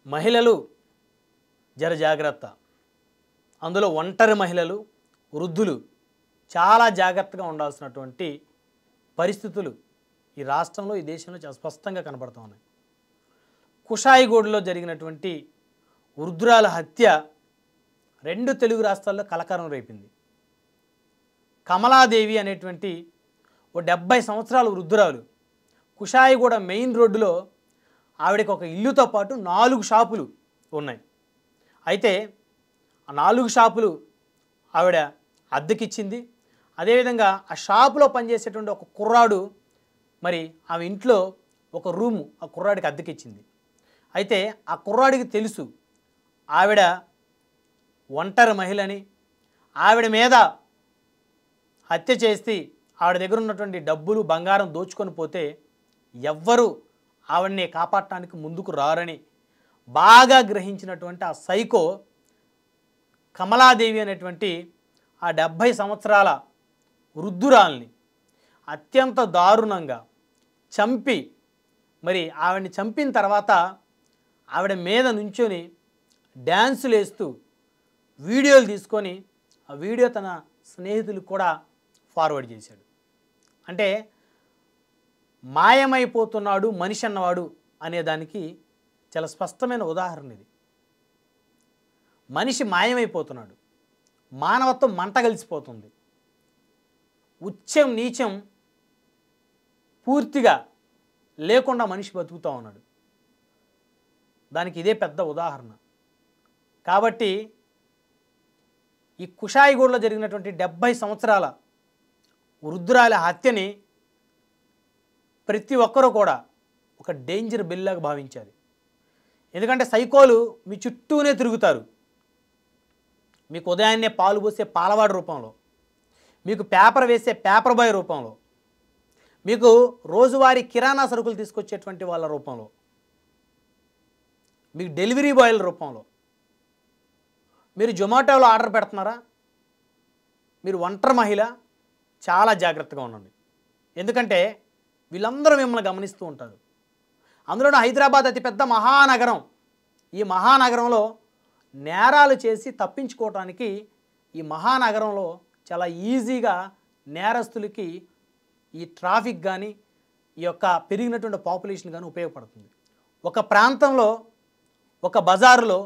మహిళలు జర జాగ్రత్త. అందులో ఒంటరి మహిళలు, వృద్ధులు చాలా జాగ్రత్తగా ఉండాల్సినటువంటి పరిస్థితులు ఈ రాష్ట్రంలో, ఈ దేశంలో చాలా స్పష్టంగా కనబడుతూ ఉన్నాయి. కుషాయిగూడలో జరిగినటువంటి వృద్ధురాల హత్య 2 తెలుగు రాష్ట్రాల్లో కలకలం రేపింది. కమలాదేవి అనేటువంటి ఓ 70 సంవత్సరాల వృద్ధురాలు కుషాయిగూడ మెయిన్ రోడ్డులో ఆవిడకి ఒక ఇల్లుతో పాటు 4 షాపులు ఉన్నాయి. అయితే ఆ 4 షాపులు ఆవిడ అద్దెకిచ్చింది. అదేవిధంగా ఆ షాపులో పనిచేసేటువంటి ఒక కుర్రాడు మరి ఆమె ఇంట్లో ఒక రూము ఆ కుర్రాడికి అద్దెకిచ్చింది. అయితే ఆ కుర్రాడికి తెలుసు ఆవిడ ఒంటరి మహిళని, ఆవిడ మీద హత్య చేసి ఆవిడ దగ్గర ఉన్నటువంటి డబ్బులు బంగారం దోచుకొని పోతే ఎవ్వరూ ఆవిడని కాపాడటానికి ముందుకు రారని బాగా గ్రహించినటువంటి ఆ సైకో కమలాదేవి అనేటువంటి ఆ 70 సంవత్సరాల వృద్ధురాల్ని అత్యంత దారుణంగా చంపి మరి ఆవిడని చంపిన తర్వాత ఆవిడ మీద నుంచొని డ్యాన్సులు వేస్తూ వీడియోలు తీసుకొని ఆ వీడియో తన స్నేహితులకు కూడా ఫార్వర్డ్ చేశాడు. అంటే మాయమైపోతున్నాడు మనిషి అన్నవాడు అనేదానికి చాలా స్పష్టమైన ఉదాహరణ ఇది. మనిషి మాయమైపోతున్నాడు, మానవత్వం మంట కలిసిపోతుంది, ఉచ్చం నీచం పూర్తిగా లేకుండా మనిషి బతుకుతూ ఉన్నాడు. దానికి ఇదే పెద్ద ఉదాహరణ. కాబట్టి ఈ కుషాయిగూడలో జరిగినటువంటి 70 సంవత్సరాల వృద్ధురాలి హత్యని ప్రతి ఒక్కరూ కూడా ఒక డేంజర్ బిల్లాగా భావించాలి. ఎందుకంటే సైకోలు మీ చుట్టూనే తిరుగుతారు. మీకు ఉదయాన్నే పాలు పోసే పాలవాడి రూపంలో, మీకు పేపర్ వేసే పేపర్ బాయ్ రూపంలో, మీకు రోజువారీ కిరాణా సరుకులు తీసుకొచ్చేటువంటి వాళ్ళ రూపంలో, మీకు డెలివరీ బాయ్ల రూపంలో. మీరు జొమాటోలో ఆర్డర్ పెడుతున్నారా? మీరు ఒంటరి మహిళ, చాలా జాగ్రత్తగా ఉండండి. ఎందుకంటే వీళ్ళందరూ మిమ్మల్ని గమనిస్తూ ఉంటారు. అందులోనూ హైదరాబాద్ అతిపెద్ద మహానగరం. ఈ మహానగరంలో నేరాలు చేసి తప్పించుకోవటానికి ఈ మహానగరంలో చాలా ఈజీగా నేరస్తులకి ఈ ట్రాఫిక్ కానీ ఈ యొక్క పెరిగినటువంటి పాపులేషన్ కానీ ఉపయోగపడుతుంది. ఒక ప్రాంతంలో ఒక బజారులో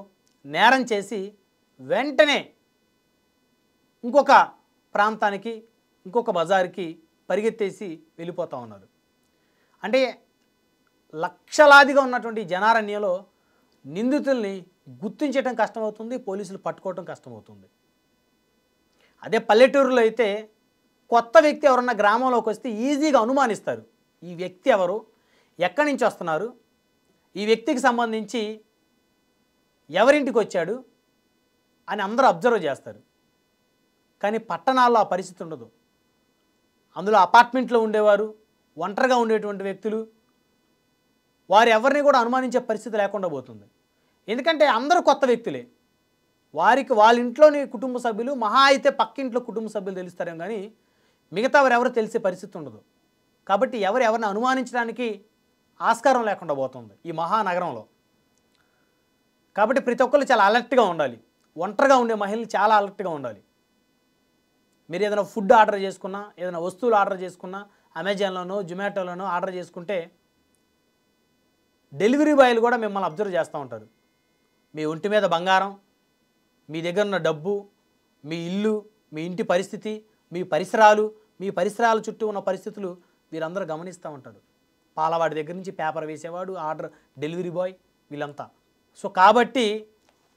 నేరం చేసి వెంటనే ఇంకొక ప్రాంతానికి ఇంకొక బజారుకి పరిగెత్తేసి వెళ్ళిపోతూ ఉన్నారు. అంటే లక్షలాదిగా ఉన్నటువంటి జనారణ్యంలో నిందితుల్ని గుర్తించడం కష్టమవుతుంది, పోలీసులు పట్టుకోవడం కష్టమవుతుంది. అదే పల్లెటూరులో అయితే కొత్త వ్యక్తి ఎవరన్నా గ్రామంలోకి వస్తే ఈజీగా అనుమానిస్తారు. ఈ వ్యక్తి ఎవరు, ఎక్కడి నుంచి వస్తున్నారు, ఈ వ్యక్తికి సంబంధించి ఎవరింటికి వచ్చాడు అని అందరూ అబ్జర్వ్ చేస్తారు. కానీ పట్టణాల్లో ఆ పరిస్థితి ఉండదు. అందులో అపార్ట్మెంట్లో ఉండేవారు, ఒంటరిగా ఉండేటువంటి వ్యక్తులు, వారు ఎవరిని కూడా అనుమానించే పరిస్థితి లేకుండా పోతుంది. ఎందుకంటే అందరూ కొత్త వ్యక్తులే. వారికి వాళ్ళ ఇంట్లోని కుటుంబ సభ్యులు, మహా అయితే పక్కింట్లో కుటుంబ సభ్యులు తెలుస్తారేం కానీ మిగతా ఎవరెవరు తెలిసే పరిస్థితి ఉండదు. కాబట్టి ఎవరిని అనుమానించడానికి ఆస్కారం లేకుండా పోతుంది ఈ మహానగరంలో. కాబట్టి ప్రతి ఒక్కరు చాలా అలర్ట్గా ఉండాలి. ఒంటరిగా ఉండే మహిళలు చాలా అలర్ట్గా ఉండాలి. మీరు ఏదైనా ఫుడ్ ఆర్డర్ చేసుకున్నా, ఏదైనా వస్తువులు ఆర్డర్ చేసుకున్నా, అమెజాన్లోనో జొమాటోలోనో ఆర్డర్ చేసుకుంటే డెలివరీ బాయ్లు కూడా మిమ్మల్ని అబ్జర్వ్ చేస్తూ ఉంటారు. మీ ఒంటి మీద బంగారం, మీ దగ్గర ఉన్న డబ్బు, మీ ఇల్లు, మీ ఇంటి పరిస్థితి, మీ పరిసరాల చుట్టూ ఉన్న పరిస్థితులు వీరందరూ గమనిస్తూ ఉంటారు. పాలవాడి దగ్గర నుంచి పేపర్ వేసేవాడు, ఆర్డర్ డెలివరీ బాయ్, వీళ్ళంతా. సో కాబట్టి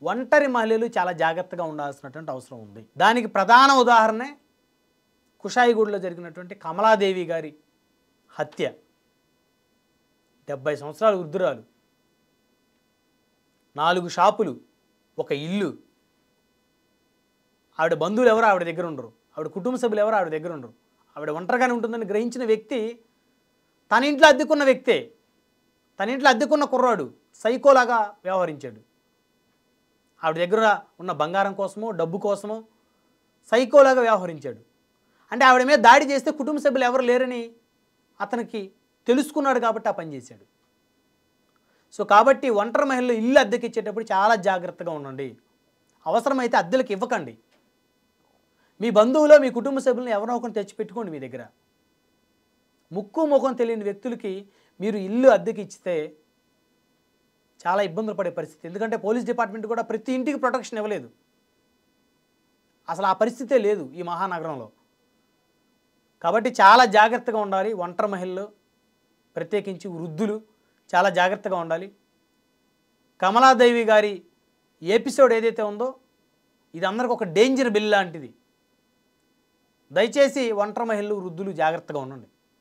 ఒంటరి మహిళలు చాలా జాగ్రత్తగా ఉండాల్సినటువంటి అవసరం ఉంది. దానికి ప్రధాన ఉదాహరణే కుషాయిగూడలో జరిగినటువంటి కమలాదేవి గారి హత్య. 70 సంవత్సరాల వృద్ధురాలు, 4 షాపులు, ఒక ఇల్లు. ఆవిడ బంధువులు ఎవరు ఆవిడ దగ్గర ఉండరు, ఆవిడ కుటుంబ సభ్యులు ఎవరు ఆవిడ దగ్గర ఉండరు. ఆవిడ ఒంటరిగానే ఉంటుందని గ్రహించిన వ్యక్తి, తన ఇంట్లో అద్దెకున్న వ్యక్తే, తన ఇంట్లో అద్దెకున్న కుర్రాడు సైకోలాగా వ్యవహరించాడు. ఆవిడ దగ్గర ఉన్న బంగారం కోసమో డబ్బు కోసమో సైకోలాగా వ్యవహరించాడు. అంటే ఆవిడ మీద దాడి చేస్తే కుటుంబ సభ్యులు ఎవరు లేరని అతనికి తెలుసుకున్నాడు కాబట్టి ఆ పని చేశాడు. సో కాబట్టి ఒంటరి మహిళలు ఇల్లు అద్దెకి ఇచ్చేటప్పుడు చాలా జాగ్రత్తగా ఉండండి. అవసరమైతే అద్దెలకు ఇవ్వకండి. మీ బంధువులో మీ కుటుంబ సభ్యులను ఎవరో ఒకరిని తెచ్చిపెట్టుకోండి మీ దగ్గర. ముక్కు ముఖం తెలియని వ్యక్తులకి మీరు ఇల్లు అద్దెకి ఇచ్చితే చాలా ఇబ్బందులు పడే పరిస్థితి. ఎందుకంటే పోలీస్ డిపార్ట్మెంట్ కూడా ప్రతి ఇంటికి ప్రొటెక్షన్ ఇవ్వలేదు. అసలు ఆ పరిస్థితే లేదు ఈ మహానగరంలో. కాబట్టి చాలా జాగ్రత్తగా ఉండాలి. ఒంటరి మహిళలు, ప్రత్యేకించి వృద్ధులు చాలా జాగ్రత్తగా ఉండాలి. కమలాదేవి గారి ఎపిసోడ్ ఏదైతే ఉందో ఇది అందరికి ఒక డేంజర్ బిల్ లాంటిది. దయచేసి ఒంటరి మహిళలు, వృద్ధులు జాగ్రత్తగా ఉండండి.